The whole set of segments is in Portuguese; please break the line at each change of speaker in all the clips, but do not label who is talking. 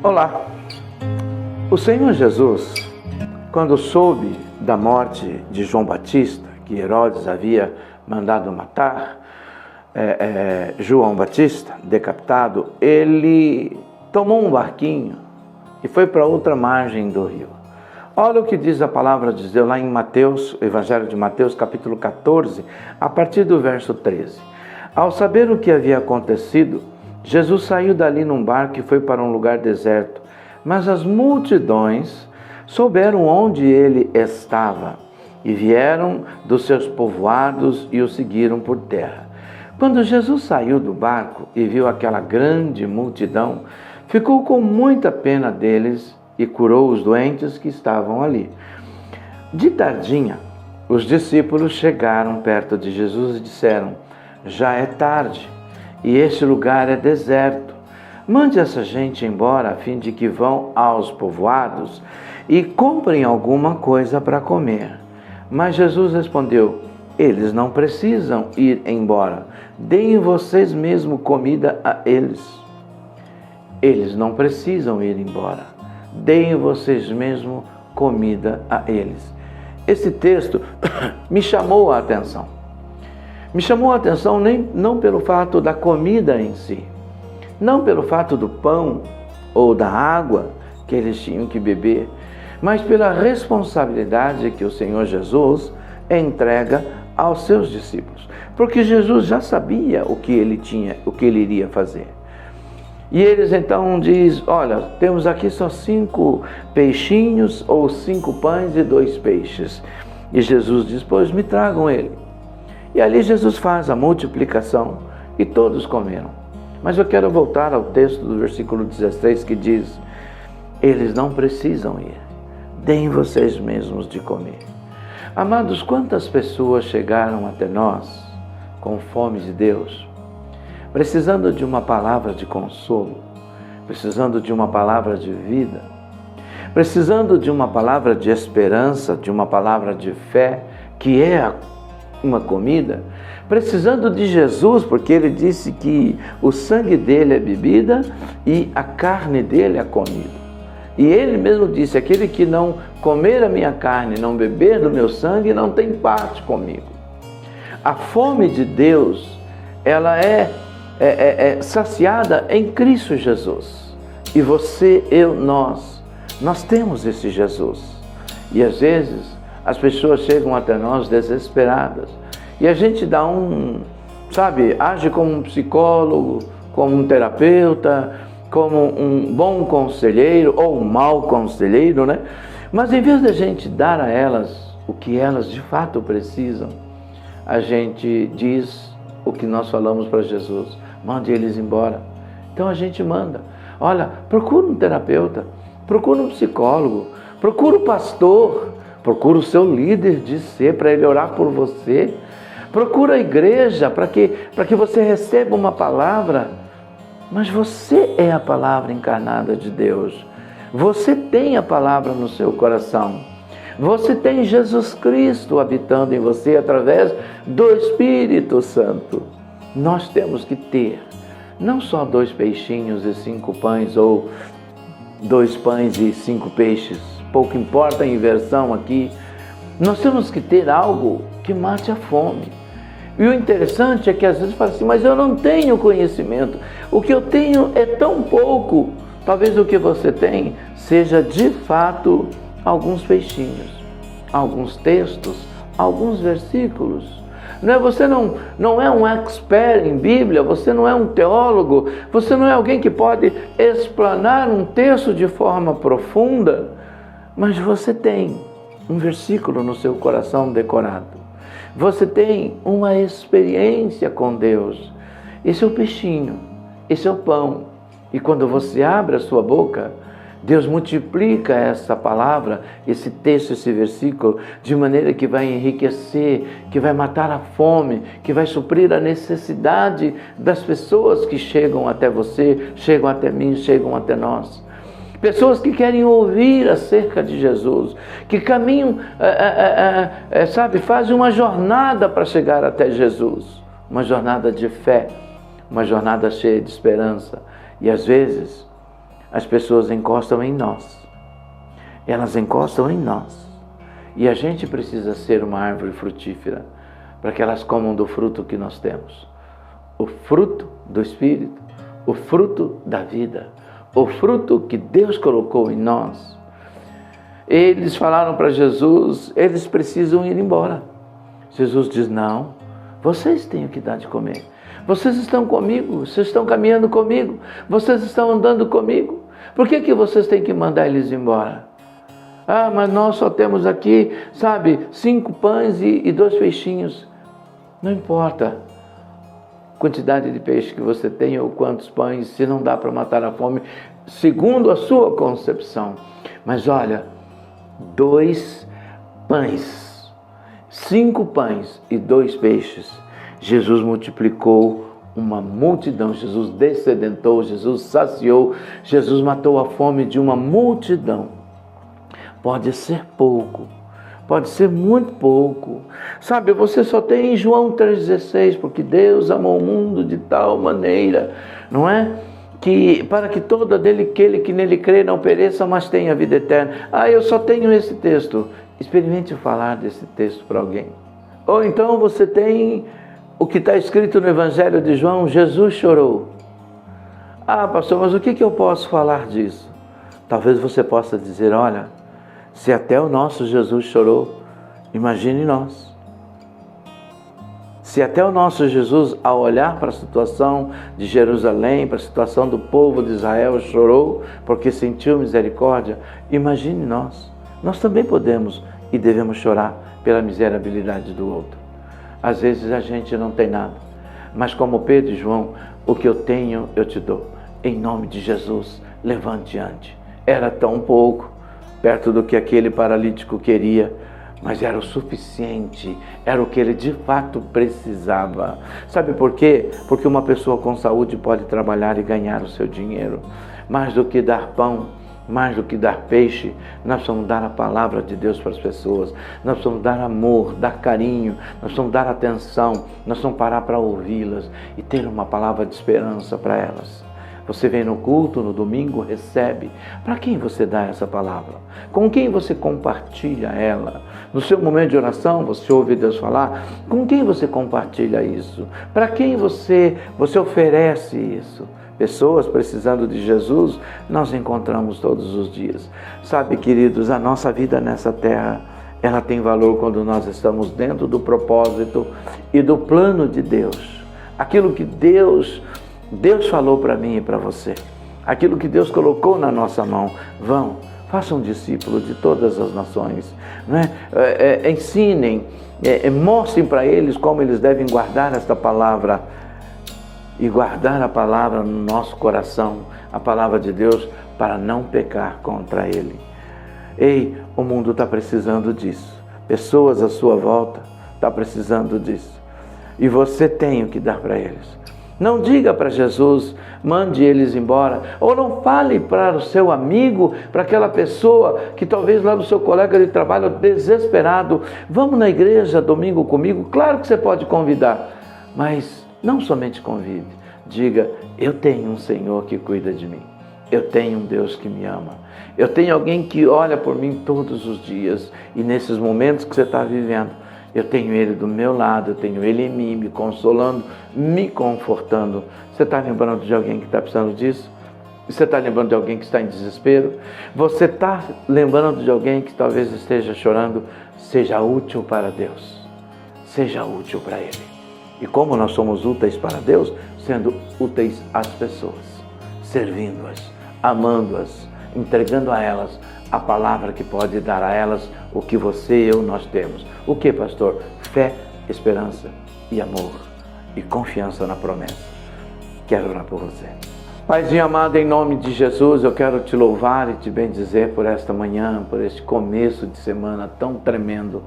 Olá! O Senhor Jesus, quando soube da morte de João Batista, que Herodes havia mandado matar, João Batista, decapitado, ele tomou um barquinho e foi para outra margem do rio. Olha o que diz a palavra de Deus lá em Mateus, Evangelho de Mateus, capítulo 14, a partir do verso 13. Ao saber o que havia acontecido, Jesus saiu dali num barco e foi para um lugar deserto, mas as multidões souberam onde ele estava e vieram dos seus povoados e o seguiram por terra. Quando Jesus saiu do barco e viu aquela grande multidão, ficou com muita pena deles e curou os doentes que estavam ali. De tardinha, os discípulos chegaram perto de Jesus e disseram: já é tarde e este lugar é deserto. Mande essa gente embora a fim de que vão aos povoados e comprem alguma coisa para comer. Mas Jesus respondeu: eles não precisam ir embora. Deem vocês mesmo comida a eles. Eles não precisam ir embora. Deem vocês mesmo comida a eles. Esse texto me chamou a atenção. Me chamou a atenção não pelo fato da comida em si, não pelo fato do pão ou da água que eles tinham que beber, mas pela responsabilidade que o Senhor Jesus entrega aos seus discípulos. Porque Jesus já sabia o que ele iria fazer. E eles então dizem: olha, temos aqui só 5 peixinhos ou 5 pães e 2 peixes. E Jesus diz: pois me tragam ele. E ali Jesus faz a multiplicação e todos comeram. Mas eu quero voltar ao texto do versículo 16 que diz: eles não precisam ir, deem vocês mesmos de comer. Amados, quantas pessoas chegaram até nós com fome de Deus, precisando de uma palavra de consolo, precisando de uma palavra de vida, precisando de uma palavra de esperança, de uma palavra de fé, que é uma comida, precisando de Jesus, porque ele disse que o sangue dele é bebida e a carne dele é comida. E ele mesmo disse: aquele que não comer a minha carne, não beber do meu sangue, não tem parte comigo. A fome de Deus, ela é saciada em Cristo Jesus. E você, eu, nós temos esse Jesus. E às vezes as pessoas chegam até nós desesperadas. E a gente dá age como um psicólogo, como um terapeuta, como um bom conselheiro ou um mau conselheiro, né? Mas em vez da gente dar a elas o que elas de fato precisam, a gente diz o que nós falamos para Jesus: mande eles embora. Então a gente manda: olha, procura um terapeuta, procura um psicólogo, procura o pastor, procura o seu líder de ser, para ele orar por você. Procura a igreja para que você receba uma palavra. Mas você é a palavra encarnada de Deus. Você tem a palavra no seu coração. Você tem Jesus Cristo habitando em você através do Espírito Santo. Nós temos que ter não só 2 peixinhos e 5 pães, ou 2 pães e 5 peixes, pouco importa a inversão aqui. Nós temos que ter algo que mate a fome. E o interessante é que às vezes fala assim: mas eu não tenho conhecimento. O que eu tenho é tão pouco. Talvez o que você tem seja de fato alguns peixinhos, alguns textos, alguns versículos. Você não é um expert em Bíblia, você não é um teólogo, você não é alguém que pode explanar um texto de forma profunda, mas você tem um versículo no seu coração decorado. Você tem uma experiência com Deus. Esse é o peixinho, esse é o pão. E quando você abre a sua boca, Deus multiplica essa palavra, esse texto, esse versículo, de maneira que vai enriquecer, que vai matar a fome, que vai suprir a necessidade das pessoas que chegam até você, chegam até mim, chegam até nós. Pessoas que querem ouvir acerca de Jesus, que caminham, fazem uma jornada para chegar até Jesus, uma jornada de fé, uma jornada cheia de esperança. E às vezes as pessoas encostam em nós. Elas encostam em nós. E a gente precisa ser uma árvore frutífera para que elas comam do fruto que nós temos. O fruto do Espírito, o fruto da vida, o fruto que Deus colocou em nós. Eles falaram para Jesus, eles precisam ir embora. Jesus diz, não, vocês têm o que dar de comer. Vocês estão comigo, vocês estão caminhando comigo, vocês estão andando comigo. Por que vocês têm que mandar eles embora? Ah, mas nós só temos aqui, 5 pães e 2 peixinhos. Não importa a quantidade de peixe que você tem ou quantos pães, se não dá para matar a fome, segundo a sua concepção. Mas olha, 2 pães, 5 pães e 2 peixes. Jesus multiplicou uma multidão, Jesus descedentou, Jesus saciou, Jesus matou a fome de uma multidão. Pode ser pouco, pode ser muito pouco. Você só tem em João 3,16, porque Deus amou o mundo de tal maneira, não é? Que para que todo aquele que nele crê não pereça, mas tenha vida eterna. Eu só tenho esse texto. Experimente falar desse texto para alguém. Ou então você tem o que está escrito no Evangelho de João, Jesus chorou. Pastor, mas o que eu posso falar disso? Talvez você possa dizer, olha, se até o nosso Jesus chorou, imagine nós. Se até o nosso Jesus, ao olhar para a situação de Jerusalém, para a situação do povo de Israel, chorou porque sentiu misericórdia, imagine nós. Nós também podemos e devemos chorar pela miserabilidade do outro. Às vezes a gente não tem nada, mas como Pedro e João, o que eu tenho eu te dou. Em nome de Jesus, levante e ande. Era tão pouco, perto do que aquele paralítico queria, mas era o suficiente, era o que ele de fato precisava. Sabe por quê? Porque uma pessoa com saúde pode trabalhar e ganhar o seu dinheiro. Mais do que dar pão, mais do que dar peixe, nós precisamos dar a palavra de Deus para as pessoas. Nós precisamos dar amor, dar carinho, nós precisamos dar atenção, nós precisamos parar para ouvi-las e ter uma palavra de esperança para elas. Você vem no culto, no domingo, recebe. Para quem você dá essa palavra? Com quem você compartilha ela? No seu momento de oração, você ouve Deus falar? Com quem você compartilha isso? Para quem você oferece isso? Pessoas precisando de Jesus, nós encontramos todos os dias. Queridos, a nossa vida nessa terra, ela tem valor quando nós estamos dentro do propósito e do plano de Deus. Aquilo que Deus falou para mim e para você, aquilo que Deus colocou na nossa mão. Façam discípulos de todas as nações, não é? Ensinem, mostrem para eles como eles devem guardar esta palavra e guardar a palavra no nosso coração, a palavra de Deus, para não pecar contra Ele. Ei, o mundo está precisando disso, pessoas à sua volta estão precisando disso, e você tem o que dar para eles. Não diga para Jesus, mande eles embora. Ou não fale para o seu amigo, para aquela pessoa que talvez lá no seu colega de trabalho, desesperado, vamos na igreja domingo comigo? Claro que você pode convidar, mas não somente convide. Diga, eu tenho um Senhor que cuida de mim. Eu tenho um Deus que me ama. Eu tenho alguém que olha por mim todos os dias. E nesses momentos que você está vivendo, eu tenho Ele do meu lado, eu tenho Ele em mim, me consolando, me confortando. Você está lembrando de alguém que está precisando disso? Você está lembrando de alguém que está em desespero? Você está lembrando de alguém que talvez esteja chorando? Seja útil para Deus. Seja útil para Ele. E como nós somos úteis para Deus? Sendo úteis às pessoas, servindo-as, amando-as, entregando a elas a palavra que pode dar a elas o que você e eu nós temos. O que, pastor? Fé, esperança e amor e confiança na promessa. Quero orar por você. Paizinho amado, em nome de Jesus, eu quero te louvar e te bendizer por esta manhã, por este começo de semana tão tremendo.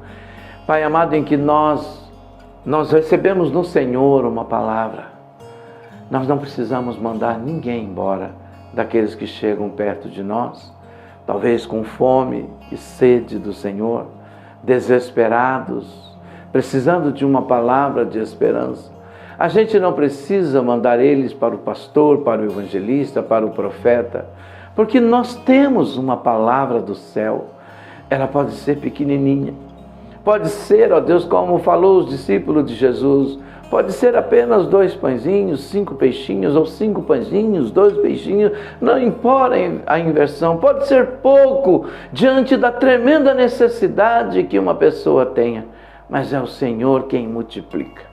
Pai amado, em que nós recebemos no Senhor uma palavra. Nós não precisamos mandar ninguém embora daqueles que chegam perto de nós, talvez com fome e sede do Senhor, desesperados, precisando de uma palavra de esperança. A gente não precisa mandar eles para o pastor, para o evangelista, para o profeta, Porque nós temos uma palavra do céu. Ela pode ser pequenininha. Pode ser, ó Deus, como falou os discípulos de Jesus, pode ser apenas 2 pãezinhos, 5 peixinhos, ou 5 pãezinhos, 2 peixinhos, não importa a inversão, pode ser pouco diante da tremenda necessidade que uma pessoa tenha, mas é o Senhor quem multiplica,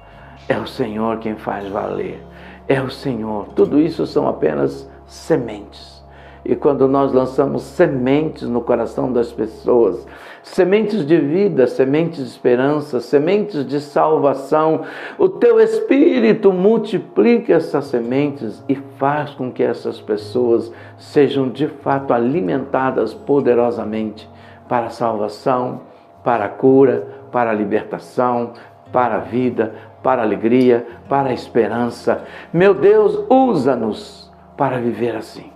é o Senhor quem faz valer, é o Senhor. Tudo isso são apenas sementes. E quando nós lançamos sementes no coração das pessoas, sementes de vida, sementes de esperança, sementes de salvação, o teu Espírito multiplica essas sementes e faz com que essas pessoas sejam de fato alimentadas poderosamente para a salvação, para a cura, para a libertação, para a vida, para a alegria, para a esperança. Meu Deus, usa-nos para viver assim.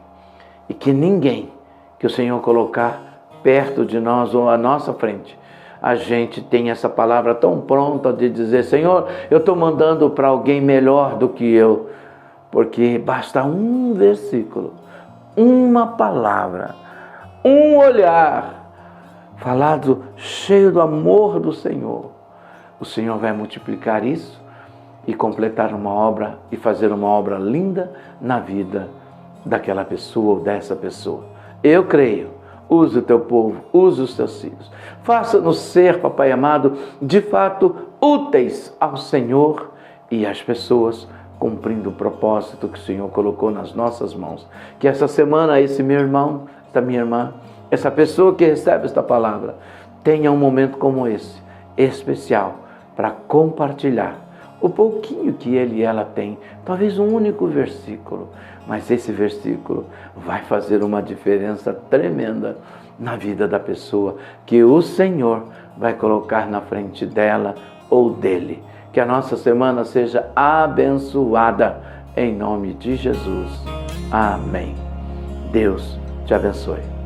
E que ninguém que o Senhor colocar perto de nós ou à nossa frente, a gente tem essa palavra tão pronta de dizer: Senhor, eu estou mandando para alguém melhor do que eu. Porque basta um versículo, uma palavra, um olhar, falado cheio do amor do Senhor. O Senhor vai multiplicar isso e completar uma obra e fazer uma obra linda na vida daquela pessoa ou dessa pessoa. Eu creio. Use o teu povo, use os teus filhos. Faça-nos ser, Papai amado, de fato úteis ao Senhor e às pessoas, cumprindo o propósito que o Senhor colocou nas nossas mãos. Que essa semana esse meu irmão, essa minha irmã, essa pessoa que recebe esta palavra, tenha um momento como esse, especial, para compartilhar o pouquinho que ele e ela têm, talvez um único versículo, mas esse versículo vai fazer uma diferença tremenda na vida da pessoa que o Senhor vai colocar na frente dela ou dele. Que a nossa semana seja abençoada em nome de Jesus. Amém. Deus te abençoe.